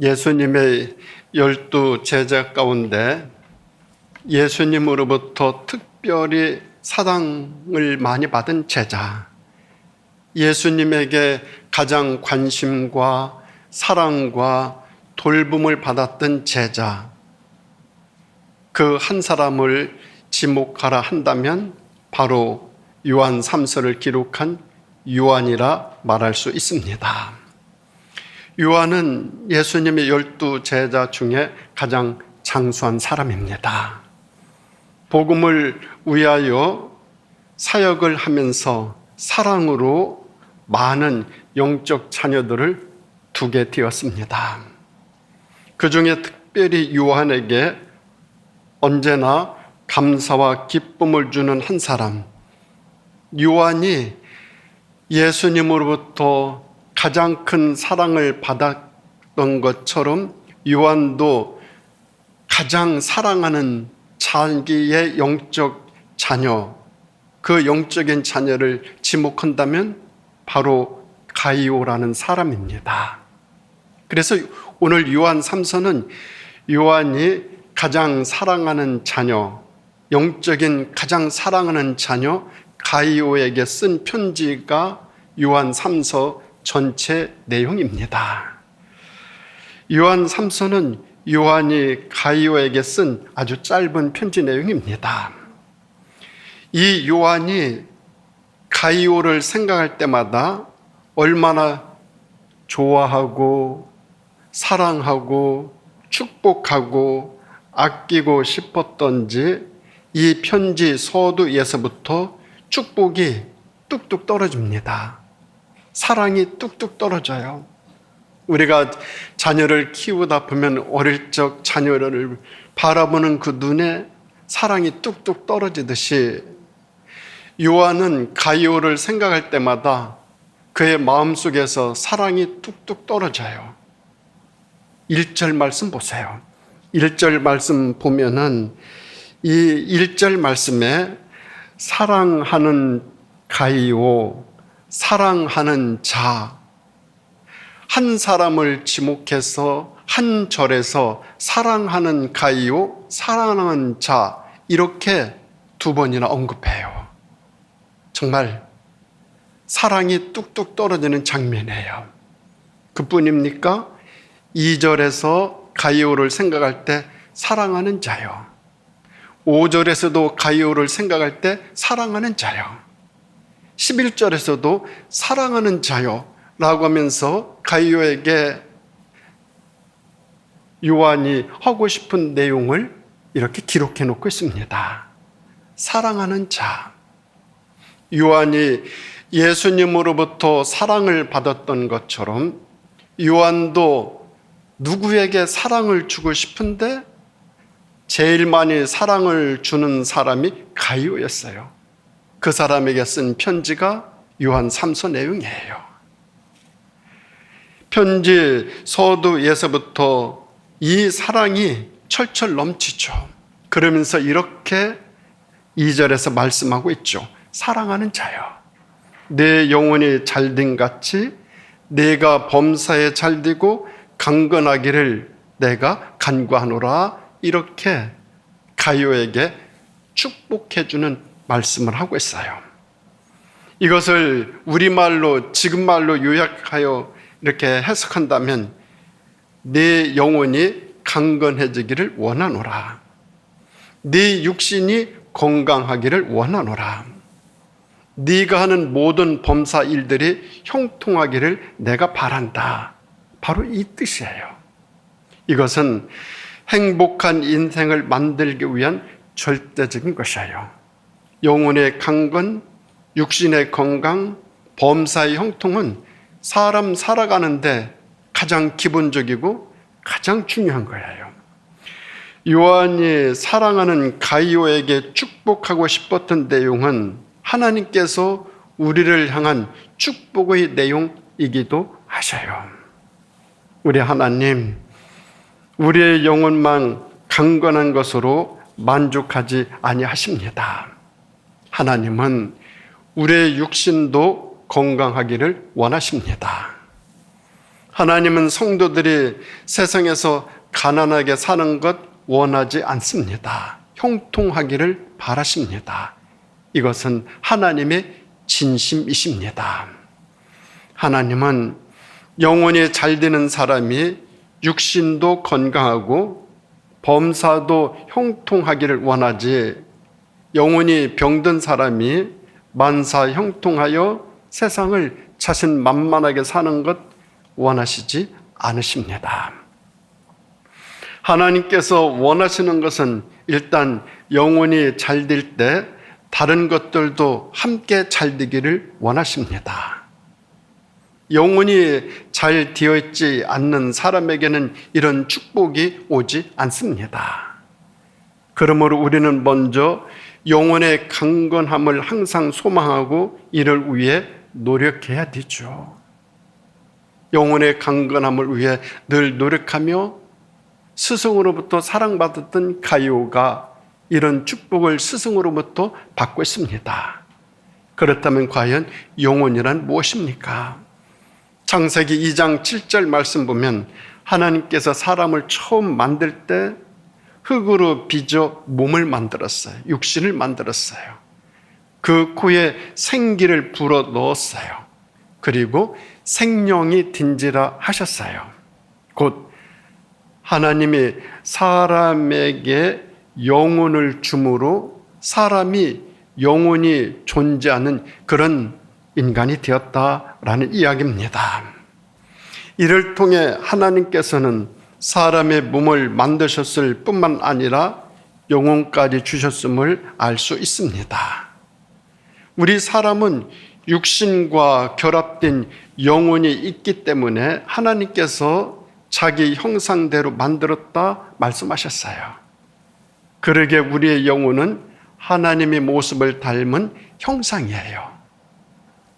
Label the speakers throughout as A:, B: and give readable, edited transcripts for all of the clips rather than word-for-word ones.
A: 예수님의 12 제자 가운데 예수님으로부터 특별히 사랑을 많이 받은 제자, 예수님에게 가장 관심과 사랑과 돌봄을 받았던 제자, 그 한 사람을 지목하라 한다면 바로 요한 3서를 기록한 요한이라 말할 수 있습니다. 요한은 예수님의 12 제자 중에 가장 장수한 사람입니다. 복음을 위하여 사역을 하면서 사랑으로 많은 영적 자녀들을 두게 되었습니다. 그 중에 특별히 요한에게 언제나 감사와 기쁨을 주는 한 사람, 요한이 예수님으로부터 가장 큰 사랑을 받았던 것처럼 요한도 가장 사랑하는 자기의 영적 자녀, 그 영적인 자녀를 지목한다면 바로 가이오라는 사람입니다. 그래서 오늘 요한 3서는 요한이 가장 사랑하는 자녀, 영적인 가장 사랑하는 자녀 가이오에게 쓴 편지가 요한 3서 전체 내용입니다. 요한 3서는 요한이 가이오에게 쓴 아주 짧은 편지 내용입니다. 이 요한이 가이오를 생각할 때마다 얼마나 좋아하고 사랑하고 축복하고 아끼고 싶었던지 이 편지 서두에서부터 축복이 뚝뚝 떨어집니다. 사랑이 뚝뚝 떨어져요. 우리가 자녀를 키우다 보면 어릴 적 자녀를 바라보는 그 눈에 사랑이 뚝뚝 떨어지듯이 요한은 가이오를 생각할 때마다 그의 마음속에서 사랑이 뚝뚝 떨어져요. 1절 말씀 보세요. 1절 말씀 보면은 이 1절 말씀에 사랑하는 가이오, 사랑하는 자, 한 사람을 지목해서 한 절에서 사랑하는 가이오, 사랑하는 자 이렇게 2번이나 언급해요. 정말 사랑이 뚝뚝 떨어지는 장면이에요. 그뿐입니까? 2절에서 가이오를 생각할 때 사랑하는 자요. 5절에서도 가이오를 생각할 때 사랑하는 자요. 11절에서도 사랑하는 자요 라고 하면서 가이오에게 요한이 하고 싶은 내용을 이렇게 기록해 놓고 있습니다. 사랑하는 자. 요한이 예수님으로부터 사랑을 받았던 것처럼 요한도 누구에게 사랑을 주고 싶은데 제일 많이 사랑을 주는 사람이 가이오였어요. 그 사람에게 쓴 편지가 요한 3서 내용이에요. 편지 서두에서부터 이 사랑이 철철 넘치죠. 그러면서 이렇게 2절에서 말씀하고 있죠. 사랑하는 자여, 내 영혼이 잘된 같이 내가 범사에 잘되고 강건하기를 내가 간구하노라. 이렇게 가이오에게 축복해주는 말씀을 하고 있어요. 이것을 우리말로 지금 말로 요약하여 이렇게 해석한다면 내 영혼이 강건해지기를 원하노라. 네 육신이 건강하기를 원하노라. 네가 하는 모든 범사 일들이 형통하기를 내가 바란다. 바로 이 뜻이에요. 이것은 행복한 인생을 만들기 위한 절대적인 것이에요. 영혼의 강건, 육신의 건강, 범사의 형통은 사람 살아가는데 가장 기본적이고 가장 중요한 거예요. 요한이 사랑하는 가이오에게 축복하고 싶었던 내용은 하나님께서 우리를 향한 축복의 내용이기도 하셔요. 우리 하나님, 우리의 영혼만 강건한 것으로 만족하지 아니하십니다. 하나님은 우리의 육신도 건강하기를 원하십니다. 하나님은 성도들이 세상에서 가난하게 사는 것 원하지 않습니다. 형통하기를 바라십니다. 이것은 하나님의 진심이십니다. 하나님은 영혼이 잘 되는 사람이 육신도 건강하고 범사도 형통하기를 원하지, 영혼이 병든 사람이 만사 형통하여 세상을 자신만만하게 사는 것 원하시지 않으십니다. 하나님께서 원하시는 것은 일단 영혼이 잘 될 때 다른 것들도 함께 잘 되기를 원하십니다. 영혼이 잘 되어 있지 않는 사람에게는 이런 축복이 오지 않습니다. 그러므로 우리는 먼저 영혼의 강건함을 항상 소망하고 이를 위해 노력해야 되죠. 영혼의 강건함을 위해 늘 노력하며 스승으로부터 사랑받았던 가이오가 이런 축복을 스승으로부터 받고 있습니다. 그렇다면 과연 영혼이란 무엇입니까? 창세기 2장 7절 말씀 보면 하나님께서 사람을 처음 만들 때 흙으로 빚어 몸을 만들었어요. 육신을 만들었어요. 그 코에 생기를 불어 넣었어요. 그리고 생명이 딘지라 하셨어요. 곧 하나님이 사람에게 영혼을 주므로 사람이 영혼이 존재하는 그런 인간이 되었다라는 이야기입니다. 이를 통해 하나님께서는 사람의 몸을 만드셨을 뿐만 아니라 영혼까지 주셨음을 알 수 있습니다. 우리 사람은 육신과 결합된 영혼이 있기 때문에 하나님께서 자기 형상대로 만들었다 말씀하셨어요. 그러게 우리의 영혼은 하나님의 모습을 닮은 형상이에요.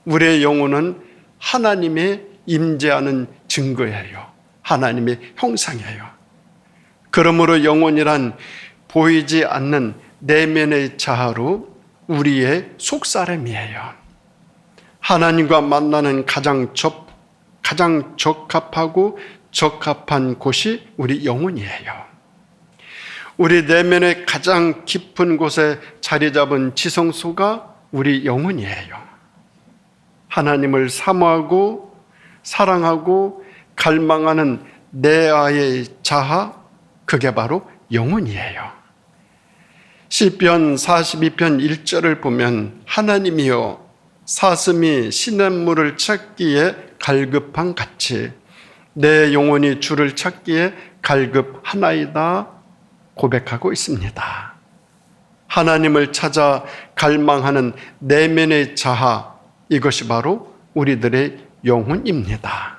A: 우리의 영혼은 하나님의 임재하는 증거예요. 하나님의 형상이에요. 그러므로 영혼이란 보이지 않는 내면의 자아로 우리의 속사람이에요. 하나님과 만나는 가장 적합하고 적합한 곳이 우리 영혼이에요. 우리 내면의 가장 깊은 곳에 자리 잡은 지성소가 우리 영혼이에요. 하나님을 사모하고 사랑하고 갈망하는 내 아의 자아, 그게 바로 영혼이에요. 시편 42편 1절을 보면 하나님이여 사슴이 시냇물을 찾기에 갈급한 같이 내 영혼이 주를 찾기에 갈급하나이다 고백하고 있습니다. 하나님을 찾아 갈망하는 내면의 자아, 이것이 바로 우리들의 영혼입니다.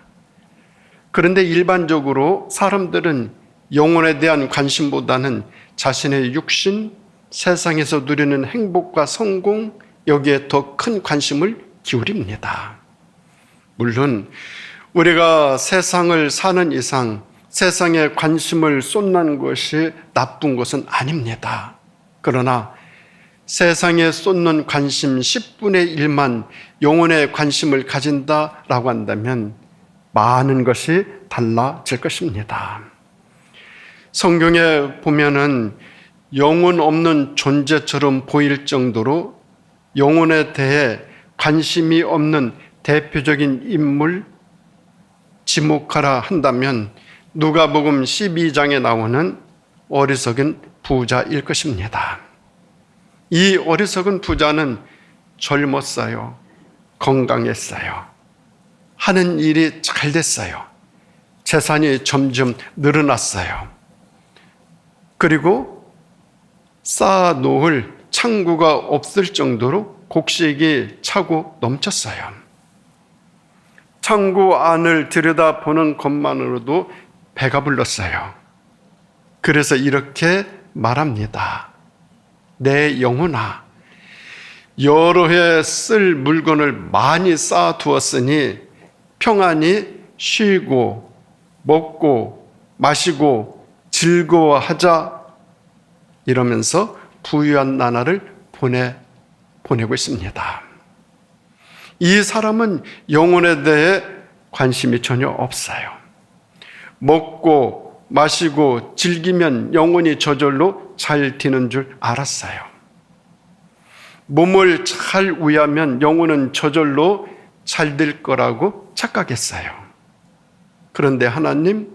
A: 그런데 일반적으로 사람들은 영혼에 대한 관심보다는 자신의 육신, 세상에서 누리는 행복과 성공, 여기에 더 큰 관심을 기울입니다. 물론 우리가 세상을 사는 이상 세상에 관심을 쏟는 것이 나쁜 것은 아닙니다. 그러나 세상에 쏟는 관심 10분의 1만 영혼에 관심을 가진다라고 한다면 많은 것이 달라질 것입니다. 성경에 보면은 영혼 없는 존재처럼 보일 정도로 영혼에 대해 관심이 없는 대표적인 인물 지목하라 한다면 누가복음 12장에 나오는 어리석은 부자일 것입니다. 이 어리석은 부자는 젊었어요. 건강했어요. 하는 일이 잘 됐어요. 재산이 점점 늘어났어요. 그리고 쌓아놓을 창구가 없을 정도로 곡식이 차고 넘쳤어요. 창고 안을 들여다보는 것만으로도 배가 불렀어요. 그래서 이렇게 말합니다. 내 영혼아, 여러 해 쓸 물건을 많이 쌓아두었으니 평안히 쉬고 먹고 마시고 즐거워하자, 이러면서 부유한 나날을 보내고 있습니다. 이 사람은 영혼에 대해 관심이 전혀 없어요. 먹고 마시고 즐기면 영혼이 저절로 잘 되는 줄 알았어요. 몸을 잘 위하면 영혼은 저절로 잘 될 거라고 착각했어요. 그런데 하나님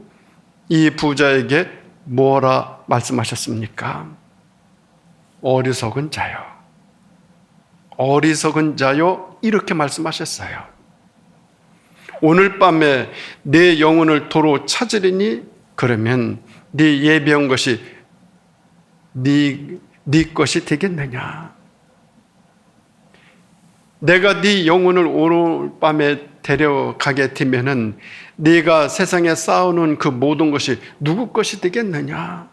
A: 이 부자에게 뭐라 말씀하셨습니까? 어리석은 자요. 어리석은 자요. 이렇게 말씀하셨어요. 오늘 밤에 내 영혼을 도로 찾으리니 그러면 네 예비한 것이 네 것이 되겠느냐? 내가 네 영혼을 오늘 밤에 데려가게 되면은 네가 세상에 쌓아놓은 그 모든 것이 누구 것이 되겠느냐?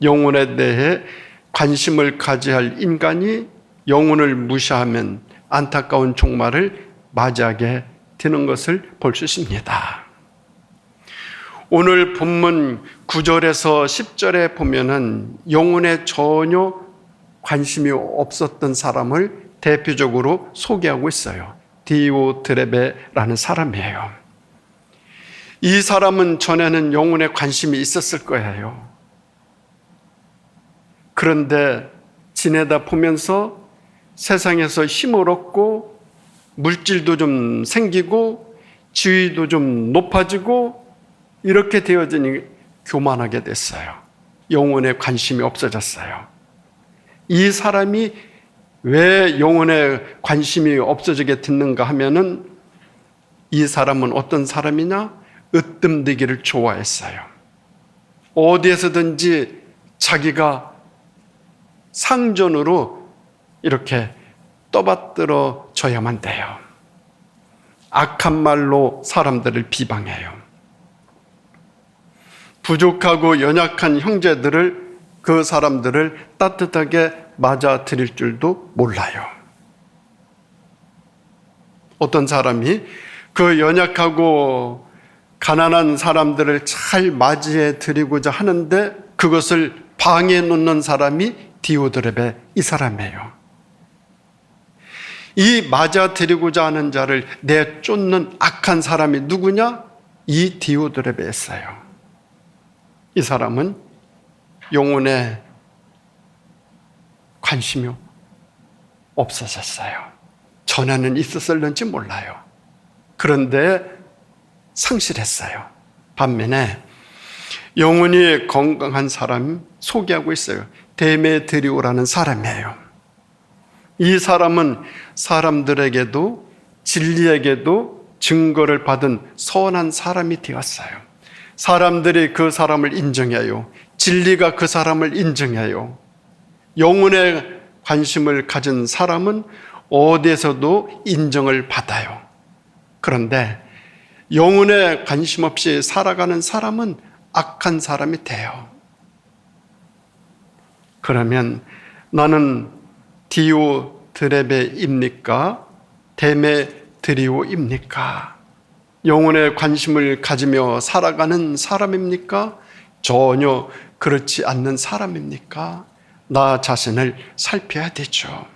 A: 영혼에 대해 관심을 가져야 할 인간이 영혼을 무시하면 안타까운 종말을 맞이하게 되는 것을 볼 수 있습니다. 오늘 본문 9절에서 10절에 보면은 영혼에 전혀 관심이 없었던 사람을 대표적으로 소개하고 있어요. 디오드레베라는 사람이에요. 이 사람은 전에는 영혼에 관심이 있었을 거예요. 그런데 지내다 보면서 세상에서 힘을 얻고 물질도 좀 생기고 지위도 좀 높아지고 이렇게 되어지니 교만하게 됐어요. 영혼에 관심이 없어졌어요. 이 사람이 왜 영혼에 관심이 없어지게 됐는가 하면은 이 사람은 어떤 사람이냐? 으뜸되기를 좋아했어요. 어디에서든지 자기가 상전으로 이렇게 떠받들어 줘야만 돼요. 악한 말로 사람들을 비방해요. 부족하고 연약한 형제들을 그 사람들을 따뜻하게 맞아들일 줄도 몰라요. 어떤 사람이 그 연약하고 가난한 사람들을 잘 맞이해 드리고자 하는데 그것을 방해해 놓는 사람이 디오드레베 이 사람이에요. 이 맞아드리고자 하는 자를 내쫓는 악한 사람이 누구냐? 이 디오드레베였어요. 이 사람은 영혼에 관심이 없어졌어요. 전에는 있었을는지 몰라요. 그런데 상실했어요. 반면에 영혼이 건강한 사람 소개하고 있어요. 데메드리오라는 사람이에요. 이 사람은 사람들에게도 진리에게도 증거를 받은 선한 사람이 되었어요. 사람들이 그 사람을 인정해요. 진리가 그 사람을 인정해요. 영혼에 관심을 가진 사람은 어디에서도 인정을 받아요. 그런데 영혼에 관심 없이 살아가는 사람은 악한 사람이 돼요. 그러면 나는 디오드레베입니까? 데메드리오입니까? 영혼에 관심을 가지며 살아가는 사람입니까? 전혀 그렇지 않는 사람입니까? 나 자신을 살펴야 되죠.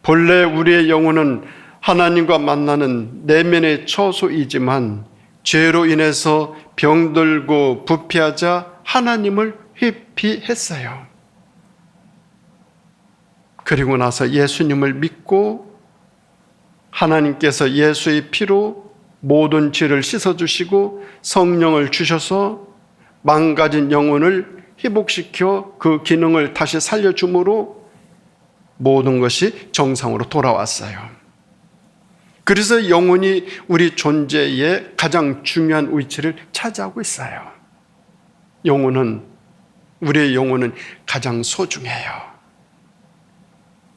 A: 본래 우리의 영혼은 하나님과 만나는 내면의 처소이지만 죄로 인해서 병들고 부패하자 하나님을 회피했어요. 그리고 나서 예수님을 믿고 하나님께서 예수의 피로 모든 죄를 씻어주시고 성령을 주셔서 망가진 영혼을 회복시켜 그 기능을 다시 살려줌으로 모든 것이 정상으로 돌아왔어요. 그래서 영혼이 우리 존재의 가장 중요한 위치를 차지하고 있어요. 우리의 영혼은 가장 소중해요.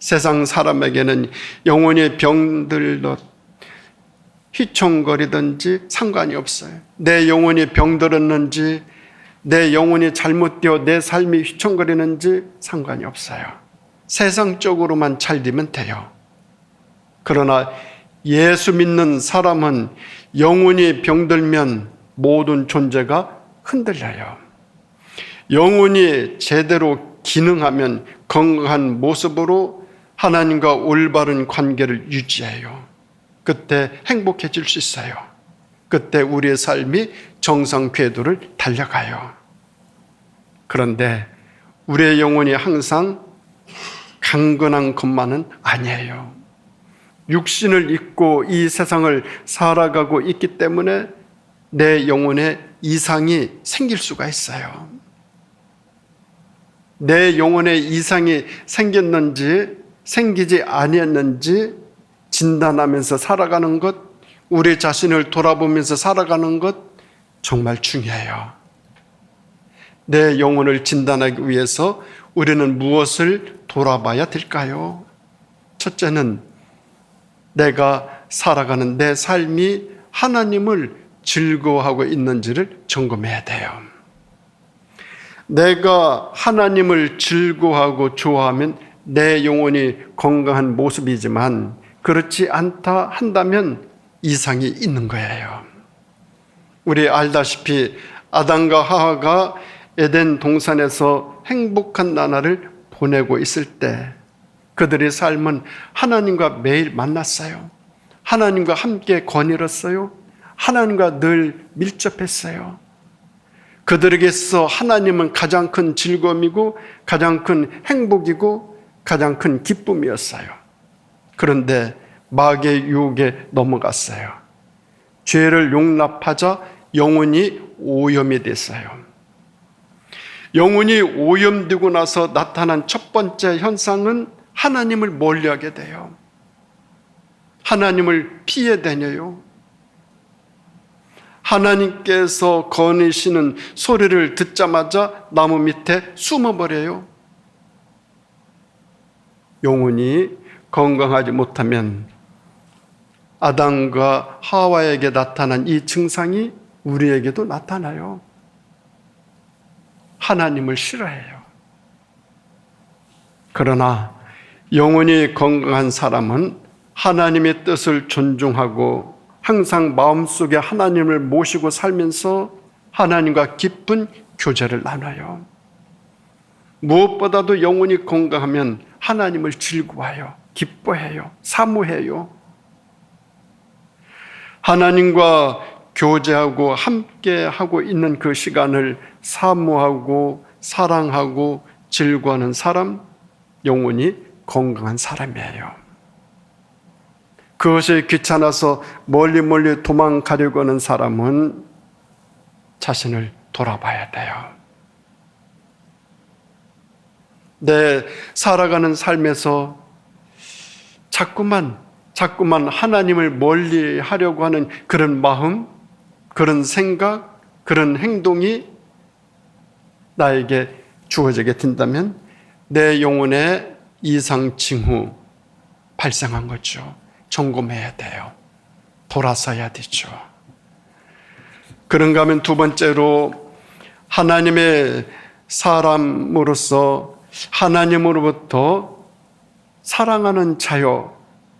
A: 세상 사람에게는 영혼이 병들듯 휘청거리든지 상관이 없어요. 내 영혼이 병들었는지 내 영혼이 잘못되어 내 삶이 휘청거리는지 상관이 없어요. 세상적으로만 잘 되면 돼요. 그러나 예수 믿는 사람은 영혼이 병들면 모든 존재가 흔들려요. 영혼이 제대로 기능하면 건강한 모습으로 하나님과 올바른 관계를 유지해요. 그때 행복해질 수 있어요. 그때 우리의 삶이 정상 궤도를 달려가요. 그런데 우리의 영혼이 항상 강건한 것만은 아니에요. 육신을 입고 이 세상을 살아가고 있기 때문에 내 영혼에 이상이 생길 수가 있어요. 내 영혼에 이상이 생겼는지 생기지 아니했는지 진단하면서 살아가는 것, 우리 자신을 돌아보면서 살아가는 것 정말 중요해요. 내 영혼을 진단하기 위해서 우리는 무엇을 돌아봐야 될까요? 첫째는 내가 살아가는 내 삶이 하나님을 즐거워하고 있는지를 점검해야 돼요. 내가 하나님을 즐거워하고 좋아하면 내 영혼이 건강한 모습이지만 그렇지 않다 한다면 이상이 있는 거예요. 우리 알다시피 아담과 하와가 에덴 동산에서 행복한 나날을 보내고 있을 때 그들의 삶은 하나님과 매일 만났어요. 하나님과 함께 거닐었어요. 하나님과 늘 밀접했어요. 그들에게서 하나님은 가장 큰 즐거움이고 가장 큰 행복이고 가장 큰 기쁨이었어요. 그런데 마귀의 유혹에 넘어갔어요. 죄를 용납하자 영혼이 오염이 됐어요. 영혼이 오염되고 나서 나타난 첫 번째 현상은 하나님을 멀리하게 돼요. 하나님을 피해 다녀요. 하나님께서 거니시는 소리를 듣자마자 나무 밑에 숨어버려요. 영혼이 건강하지 못하면 아담과 하와에게 나타난 이 증상이 우리에게도 나타나요. 하나님을 싫어해요. 그러나 영혼이 건강한 사람은 하나님의 뜻을 존중하고 항상 마음속에 하나님을 모시고 살면서 하나님과 깊은 교제를 나눠요. 무엇보다도 영혼이 건강하면 하나님을 즐거워해요. 기뻐해요. 사모해요. 하나님과 교제하고 함께하고 있는 그 시간을 사모하고 사랑하고 즐거워하는 사람, 영혼이 건강한 사람이에요. 그것이 귀찮아서 멀리 도망가려고 하는 사람은 자신을 돌아봐야 돼요. 내 살아가는 삶에서 자꾸만 하나님을 멀리 하려고 하는 그런 마음, 그런 생각, 그런 행동이 나에게 주어지게 된다면 내 영혼에 이상 징후 발생한 거죠. 점검해야 돼요. 돌아서야 되죠. 그런가 하면 두 번째로 하나님의 사람으로서 하나님으로부터 사랑하는 자요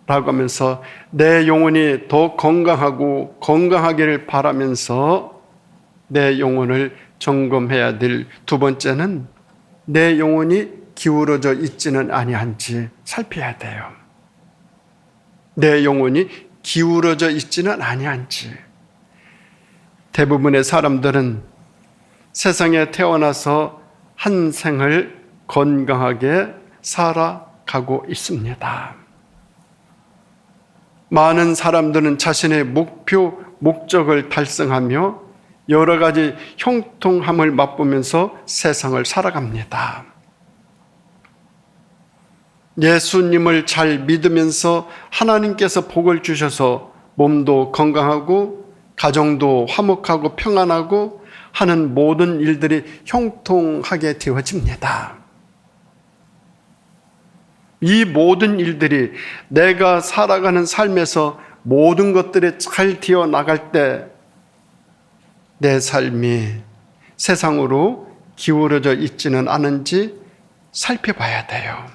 A: 라고 하면서 내 영혼이 더 건강하고 건강하기를 바라면서 내 영혼을 점검해야 될 두 번째는 내 영혼이 기울어져 있지는 아니한지 살펴야 돼요. 내 영혼이 기울어져 있지는 아니한지. 대부분의 사람들은 세상에 태어나서 한 생을 건강하게 살아가고 있습니다. 많은 사람들은 자신의 목적을 달성하며 여러 가지 형통함을 맛보면서 세상을 살아갑니다. 예수님을 잘 믿으면서 하나님께서 복을 주셔서 몸도 건강하고 가정도 화목하고 평안하고 하는 모든 일들이 형통하게 되어집니다. 이 모든 일들이 내가 살아가는 삶에서 모든 것들이 잘 되어 나갈 때 내 삶이 세상으로 기울어져 있지는 않은지 살펴봐야 돼요.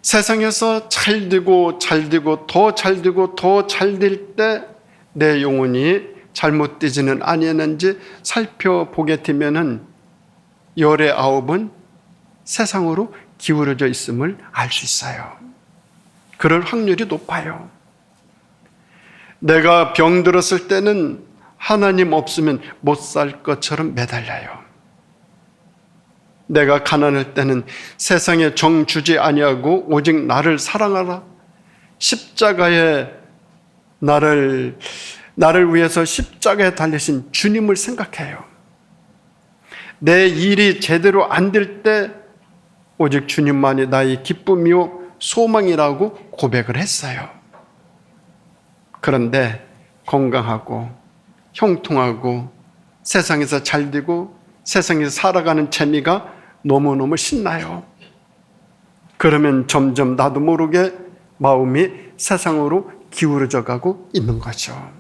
A: 세상에서 잘 되고 더 잘 되고 더 잘 될 때 내 영혼이 잘못되지는 아니었는지 살펴보게 되면은 열의 9은 세상으로 기울어져 있음을 알 수 있어요. 그럴 확률이 높아요. 내가 병들었을 때는 하나님 없으면 못 살 것처럼 매달려요. 내가 가난할 때는 세상에 정 주지 아니하고 오직 나를 사랑하라. 십자가에 나를 위해서 십자가에 달리신 주님을 생각해요. 내 일이 제대로 안 될 때 오직 주님만이 나의 기쁨이요 소망이라고 고백을 했어요. 그런데 건강하고 형통하고 세상에서 잘 되고 세상에서 살아가는 재미가 너무너무 신나요. 그러면 점점 나도 모르게 마음이 세상으로 기울어져 가고 있는 거죠.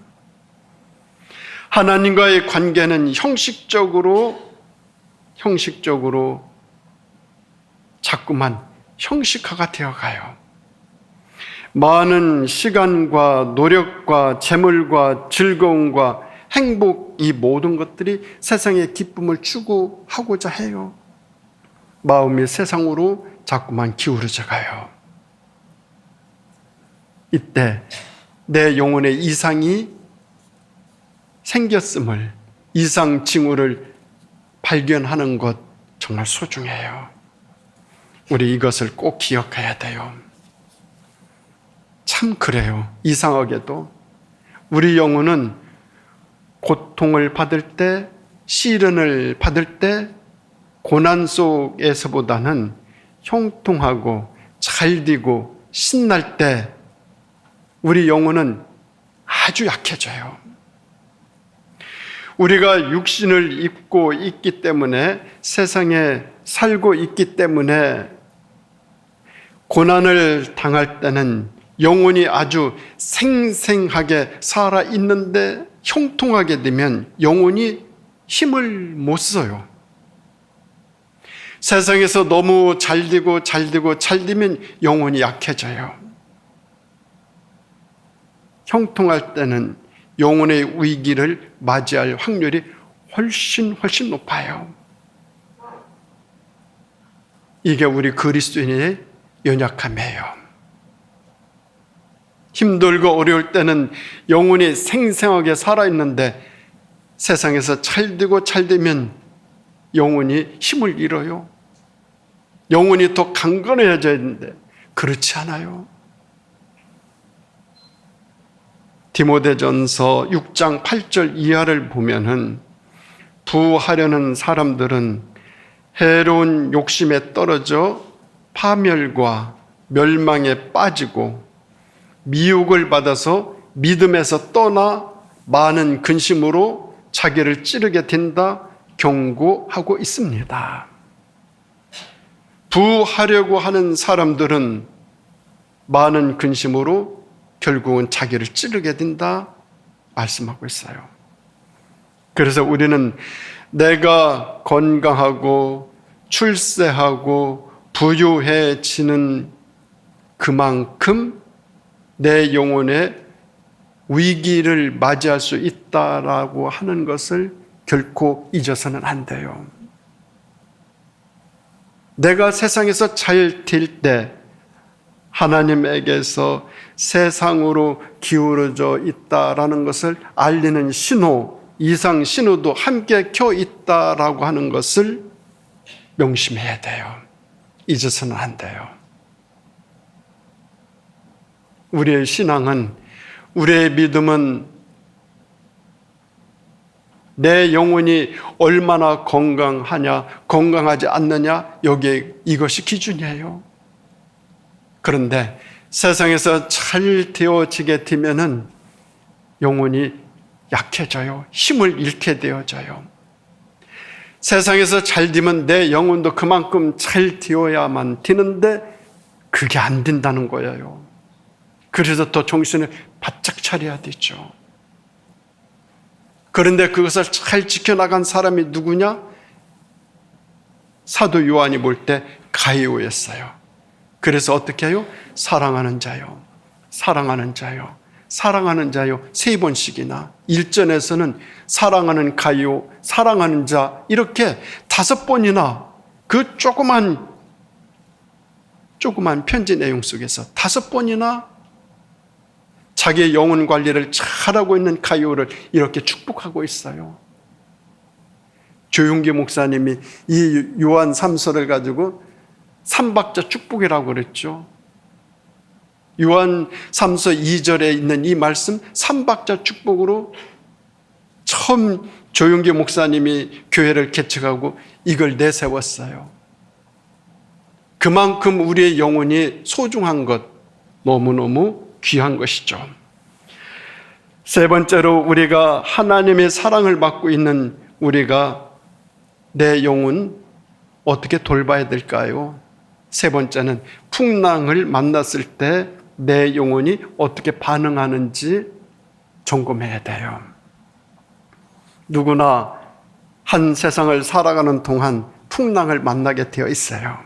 A: 하나님과의 관계는 형식적으로 자꾸만 형식화가 되어가요. 많은 시간과 노력과 재물과 즐거움과 행복, 이 모든 것들이 세상의 기쁨을 추구하고자 해요. 마음이 세상으로 자꾸만 기울어져 가요. 이때 내 영혼에 이상이 생겼음을, 이상 징후를 발견하는 것 정말 소중해요. 우리 이것을 꼭 기억해야 돼요. 참 그래요. 이상하게도 우리 영혼은 고통을 받을 때, 시련을 받을 때, 고난 속에서보다는 형통하고 잘되고 신날 때 우리 영혼은 아주 약해져요. 우리가 육신을 입고 있기 때문에, 세상에 살고 있기 때문에 고난을 당할 때는 영혼이 아주 생생하게 살아있는데 형통하게 되면 영혼이 힘을 못 써요. 세상에서 너무 잘되고 영혼이 약해져요. 형통할 때는 영혼의 위기를 맞이할 확률이 훨씬 높아요. 이게 우리 그리스도인의 연약함이에요. 힘들고 어려울 때는 영혼이 생생하게 살아있는데 세상에서 잘되면 영혼이 힘을 잃어요. 영혼이 더 강건해져야 되는데 그렇지 않아요. 디모데전서 6장 8절 이하를 보면은 부하려는 사람들은 해로운 욕심에 떨어져 파멸과 멸망에 빠지고 미혹을 받아서 믿음에서 떠나 많은 근심으로 자기를 찌르게 된다 경고하고 있습니다. 부하려고 하는 사람들은 많은 근심으로 결국은 자기를 찌르게 된다 말씀하고 있어요. 그래서 우리는 내가 건강하고 출세하고 부유해지는 그만큼 내 영혼의 위기를 맞이할 수 있다라고 하는 것을 결코 잊어서는 안 돼요. 내가 세상에서 잘 될 때 하나님에게서 세상으로 기울어져 있다라는 것을 알리는 신호, 이상 신호도 함께 켜 있다라고 하는 것을 명심해야 돼요. 잊어서는 안 돼요. 우리의 신앙은, 우리의 믿음은 내 영혼이 얼마나 건강하냐, 건강하지 않느냐, 여기에 이것이 기준이에요. 그런데 세상에서 잘 되어지게 되면은 영혼이 약해져요. 힘을 잃게 되어져요. 세상에서 잘 되면 내 영혼도 그만큼 잘 되어야만 되는데 그게 안 된다는 거예요. 그래서 더 정신을 바짝 차려야 되죠. 그런데 그것을 잘 지켜나간 사람이 누구냐? 사도 요한이 볼 때 가이오였어요. 그래서 어떻게 해요? 사랑하는 자요, 사랑하는 자요, 사랑하는 자요 3번씩이나 1절에서는 사랑하는 가이오, 사랑하는 자 이렇게 5번이나 그 조그만 편지 내용 속에서 5번이나 자기의 영혼 관리를 잘하고 있는 가요를 이렇게 축복하고 있어요. 조용기 목사님이 이 요한 3서를 가지고 삼박자 축복이라고 그랬죠. 요한 3서 2절에 있는 이 말씀 삼박자 축복으로 처음 조용기 목사님이 교회를 개척하고 이걸 내세웠어요. 그만큼 우리의 영혼이 소중한 것, 너무너무 귀한 것이죠. 세 번째로 우리가 하나님의 사랑을 받고 있는 우리가 내 영혼 어떻게 돌봐야 될까요? 세 번째는 풍랑을 만났을 때 내 영혼이 어떻게 반응하는지 점검해야 돼요. 누구나 한 세상을 살아가는 동안 풍랑을 만나게 되어 있어요.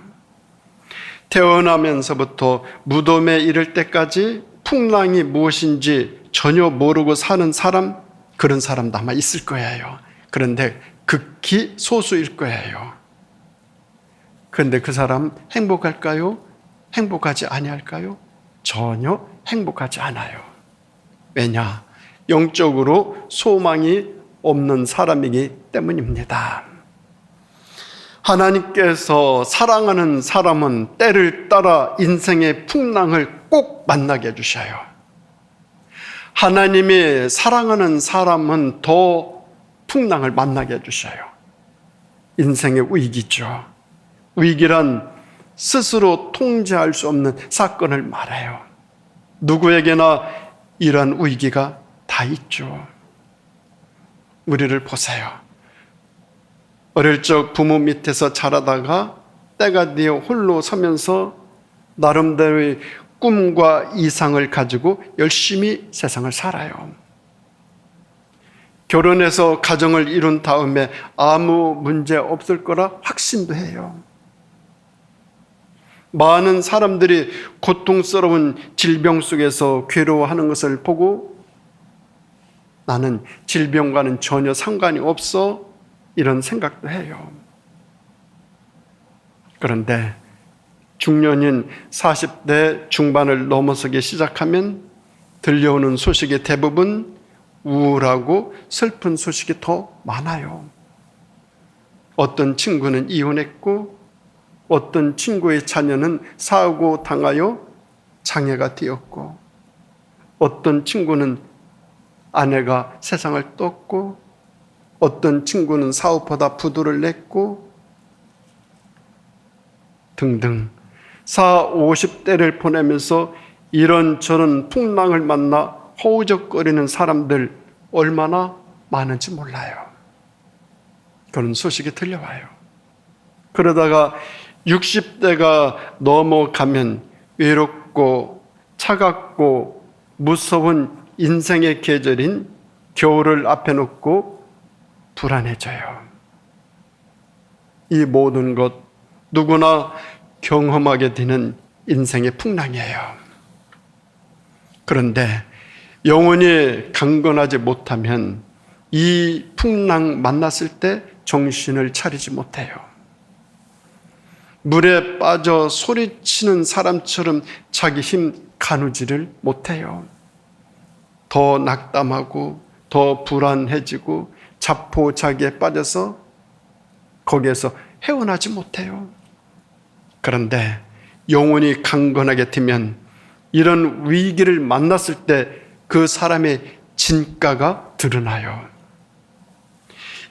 A: 태어나면서부터 무덤에 이를 때까지 풍랑이 무엇인지 전혀 모르고 사는 사람, 그런 사람도 아마 있을 거예요. 그런데 극히 소수일 거예요. 그런데 그 사람 행복할까요? 행복하지 아니할까요? 전혀 행복하지 않아요. 왜냐? 영적으로 소망이 없는 사람이기 때문입니다. 하나님께서 사랑하는 사람은 때를 따라 인생의 풍랑을 꼭 만나게 해주셔요. 하나님이 사랑하는 사람은 더 풍랑을 만나게 해주셔요. 인생의 위기죠. 위기란 스스로 통제할 수 없는 사건을 말해요. 누구에게나 이러한 위기가 다 있죠. 우리를 보세요. 어릴 적 부모 밑에서 자라다가 때가 되어 홀로 서면서 나름대로의 꿈과 이상을 가지고 열심히 세상을 살아요. 결혼해서 가정을 이룬 다음에 아무 문제 없을 거라 확신도 해요. 많은 사람들이 고통스러운 질병 속에서 괴로워하는 것을 보고 나는 질병과는 전혀 상관이 없어 이런 생각도 해요. 그런데 중년인 40대 중반을 넘어서기 시작하면 들려오는 소식의 대부분 우울하고 슬픈 소식이 더 많아요. 어떤 친구는 이혼했고 어떤 친구의 자녀는 사고 당하여 장애가 되었고 어떤 친구는 아내가 세상을 떴고 어떤 친구는 사업하다 부도를 냈고 등등 40, 50대를 보내면서 이런저런 풍랑을 만나 허우적거리는 사람들 얼마나 많은지 몰라요. 그런 소식이 들려와요. 그러다가 60대가 넘어가면 외롭고 차갑고 무서운 인생의 계절인 겨울을 앞에 놓고 불안해져요. 이 모든 것 누구나 경험하게 되는 인생의 풍랑이에요. 그런데 영혼이 강건하지 못하면 이 풍랑 만났을 때 정신을 차리지 못해요. 물에 빠져 소리치는 사람처럼 자기 힘 가누지를 못해요. 더 낙담하고 더 불안해지고 자포자기에 빠져서 거기에서 헤어나지 못해요. 그런데 영혼이 강건하게 되면 이런 위기를 만났을 때 그 사람의 진가가 드러나요.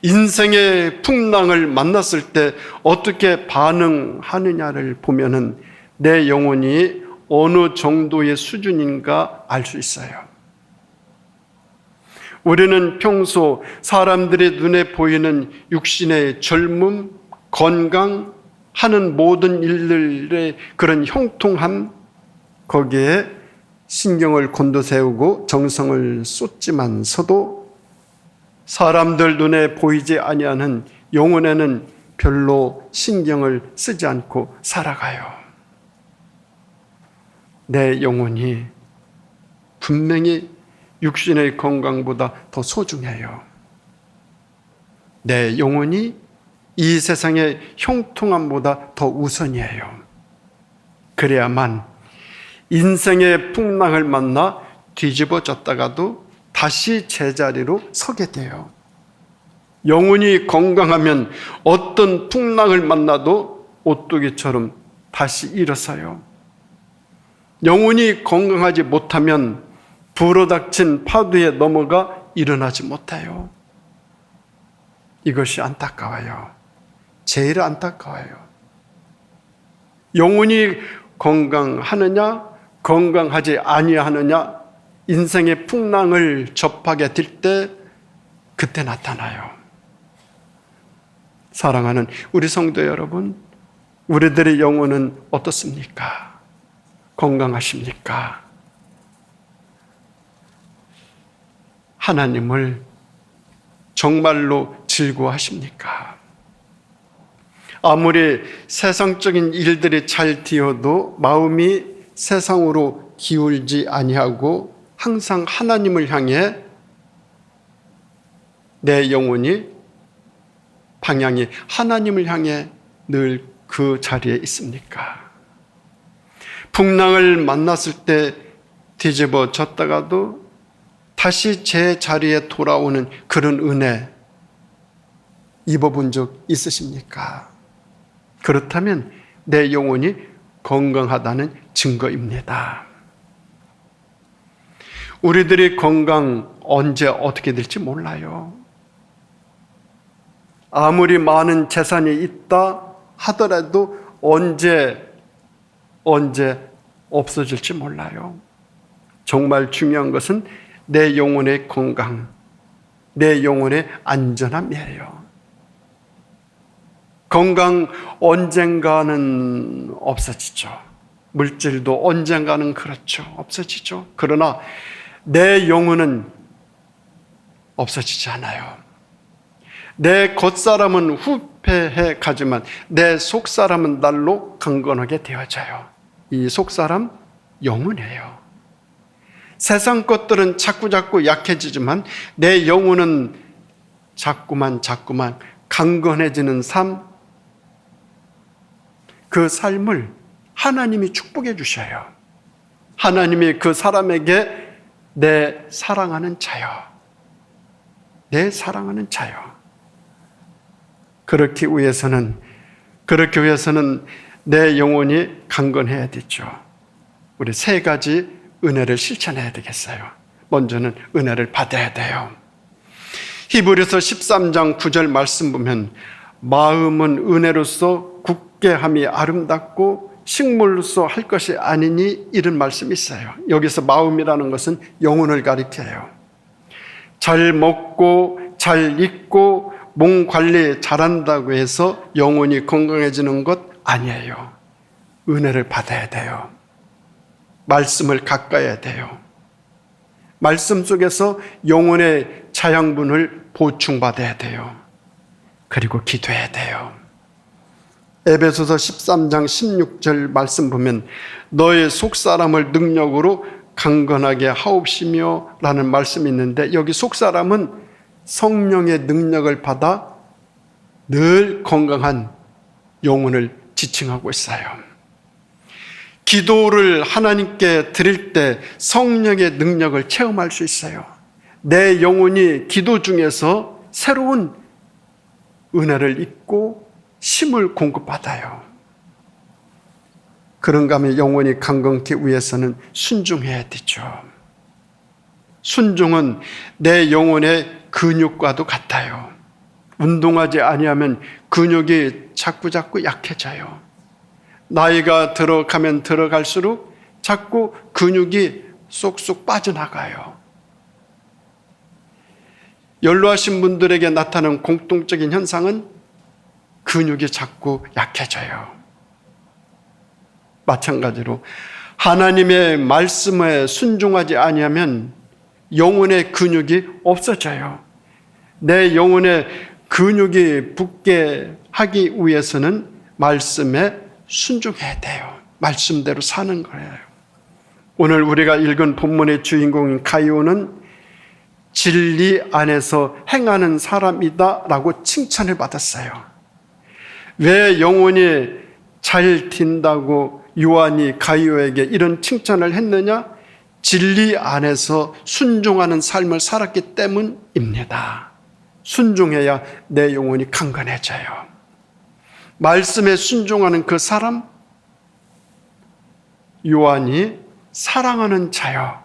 A: 인생의 풍랑을 만났을 때 어떻게 반응하느냐를 보면은 내 영혼이 어느 정도의 수준인가 알 수 있어요. 우리는 평소 사람들의 눈에 보이는 육신의 젊음, 건강, 하는 모든 일들의 그런 형통함, 거기에 신경을 곤두세우고 정성을 쏟지만서도 사람들 눈에 보이지 아니하는 영혼에는 별로 신경을 쓰지 않고 살아가요. 내 영혼이 분명히 육신의 건강보다 더 소중해요. 내 영혼이 이 세상의 형통함보다 더 우선이에요. 그래야만 인생의 풍랑을 만나 뒤집어졌다가도 다시 제자리로 서게 돼요. 영혼이 건강하면 어떤 풍랑을 만나도 오뚜기처럼 다시 일어서요. 영혼이 건강하지 못하면 불어닥친 파도에 넘어가 일어나지 못해요. 이것이 안타까워요. 제일 안타까워요. 영혼이 건강하느냐, 건강하지 아니하느냐, 인생의 풍랑을 접하게 될 때 그때 나타나요. 사랑하는 우리 성도 여러분, 우리들의 영혼은 어떻습니까? 건강하십니까? 하나님을 정말로 즐거워하십니까? 아무리 세상적인 일들이 잘 되어도 마음이 세상으로 기울지 아니하고 항상 하나님을 향해 내 영혼이 방향이 하나님을 향해 늘 그 자리에 있습니까? 풍랑을 만났을 때 뒤집어졌다가도 다시 제 자리에 돌아오는 그런 은혜 입어본 적 있으십니까? 그렇다면 내 영혼이 건강하다는 증거입니다. 우리들의 건강 언제 어떻게 될지 몰라요. 아무리 많은 재산이 있다 하더라도 언제 없어질지 몰라요. 정말 중요한 것은 내 영혼의 건강, 내 영혼의 안전함이에요. 건강 언젠가는 없어지죠. 물질도 언젠가는 그렇죠. 없어지죠. 그러나 내 영혼은 없어지지 않아요. 내 겉사람은 후패해 가지만 내 속사람은 날로 강건하게 되어져요. 이 속사람 영혼이에요. 세상 것들은 자꾸 약해지지만 내 영혼은 자꾸만 강건해지는 삶, 그 삶을 하나님이 축복해 주셔요. 하나님이 그 사람에게 내 사랑하는 자요. 내 사랑하는 자요. 그렇기 위해서는 내 영혼이 강건해야 되죠. 우리 세 가지 은혜를 실천해야 되겠어요. 먼저는 은혜를 받아야 돼요. 히브리서 13장 9절 말씀 보면 마음은 은혜로서 굳게 함이 아름답고 식물로서 할 것이 아니니 이런 말씀이 있어요. 여기서 마음이라는 것은 영혼을 가리켜요. 잘 먹고 잘 입고 몸 관리 잘한다고 해서 영혼이 건강해지는 것 아니에요. 은혜를 받아야 돼요. 말씀을 가까이야 돼요. 말씀 속에서 영혼의 자양분을 보충받아야 돼요. 그리고 기도해야 돼요. 에베소서 13장 16절 말씀 보면 너의 속사람을 능력으로 강건하게 하옵시며 라는 말씀이 있는데 여기 속사람은 성령의 능력을 받아 늘 건강한 영혼을 지칭하고 있어요. 기도를 하나님께 드릴 때 성령의 능력을 체험할 수 있어요. 내 영혼이 기도 중에서 새로운 은혜를 잊고 힘을 공급받아요. 그런가 하면 영혼이 강건케 위해서는 순종해야 되죠. 순종은 내 영혼의 근육과도 같아요. 운동하지 아니하면 근육이 자꾸 약해져요. 나이가 들어가면 들어갈수록 자꾸 근육이 쏙쏙 빠져나가요. 연로하신 분들에게 나타나는 공통적인 현상은 근육이 자꾸 약해져요. 마찬가지로 하나님의 말씀에 순종하지 아니하면 영혼의 근육이 없어져요. 내 영혼의 근육이 붙게 하기 위해서는 말씀에 순종해야 돼요. 말씀대로 사는 거예요. 오늘 우리가 읽은 본문의 주인공인 가이오는 진리 안에서 행하는 사람이다 라고 칭찬을 받았어요. 왜 영혼이 잘 뛴다고 요한이 가이오에게 이런 칭찬을 했느냐? 진리 안에서 순종하는 삶을 살았기 때문입니다. 순종해야 내 영혼이 강건해져요. 말씀에 순종하는 그 사람, 요한이 사랑하는 자요,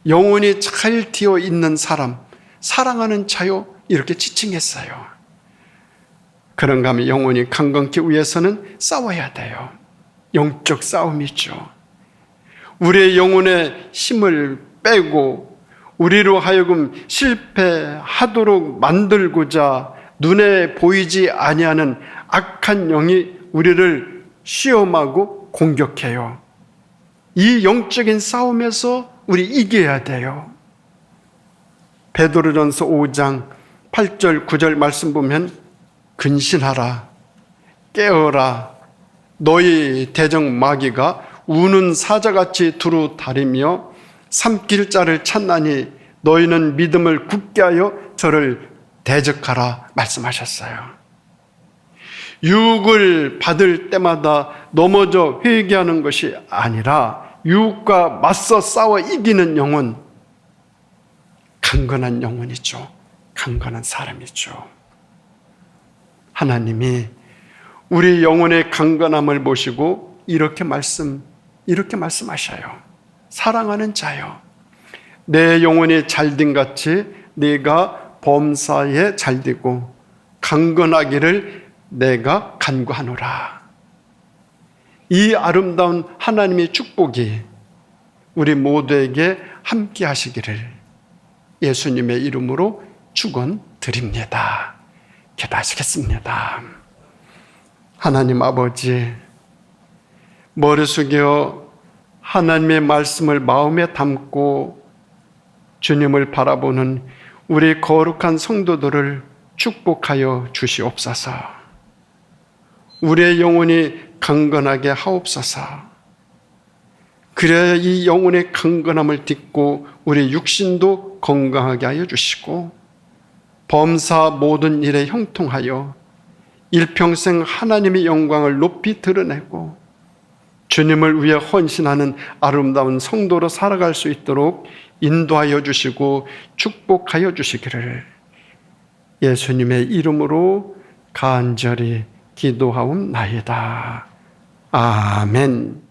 A: 영혼이 잘 되어 있는 사람, 사랑하는 자요, 이렇게 지칭했어요. 그런가 하면 영혼이 강건케 위해서는 싸워야 돼요. 영적 싸움이죠. 우리의 영혼의 힘을 빼고 우리로 하여금 실패하도록 만들고자 눈에 보이지 아니하는 악한 영이 우리를 시험하고 공격해요. 이 영적인 싸움에서 우리 이겨야 돼요. 베드로전서 5장 8절 9절 말씀 보면 근신하라, 깨어라, 너희 대적 마귀가 우는 사자같이 두루 다리며 삼킬 자를 찾나니 너희는 믿음을 굳게 하여 저를 대적하라 말씀하셨어요. 유혹을 받을 때마다 넘어져 회개하는 것이 아니라 유혹과 맞서 싸워 이기는 영혼, 강건한 영혼이죠. 강건한 사람이죠. 하나님이 우리 영혼의 강건함을 보시고 이렇게 말씀하셔요. 사랑하는 자여, 내 영혼이 잘된 같이 네가 범사에 잘되고 강건하기를 내가 간구하노라. 이 아름다운 하나님의 축복이 우리 모두에게 함께 하시기를 예수님의 이름으로 축원드립니다. 기도하시겠습니다. 하나님 아버지, 머리 숙여 하나님의 말씀을 마음에 담고 주님을 바라보는 우리 거룩한 성도들을 축복하여 주시옵소서. 우리의 영혼이 강건하게 하옵소서. 그래야 이 영혼의 강건함을 딛고 우리 육신도 건강하게 하여 주시고 범사 모든 일에 형통하여 일평생 하나님의 영광을 높이 드러내고 주님을 위해 헌신하는 아름다운 성도로 살아갈 수 있도록 인도하여 주시고 축복하여 주시기를 예수님의 이름으로 간절히 기도하옵나이다. 아멘.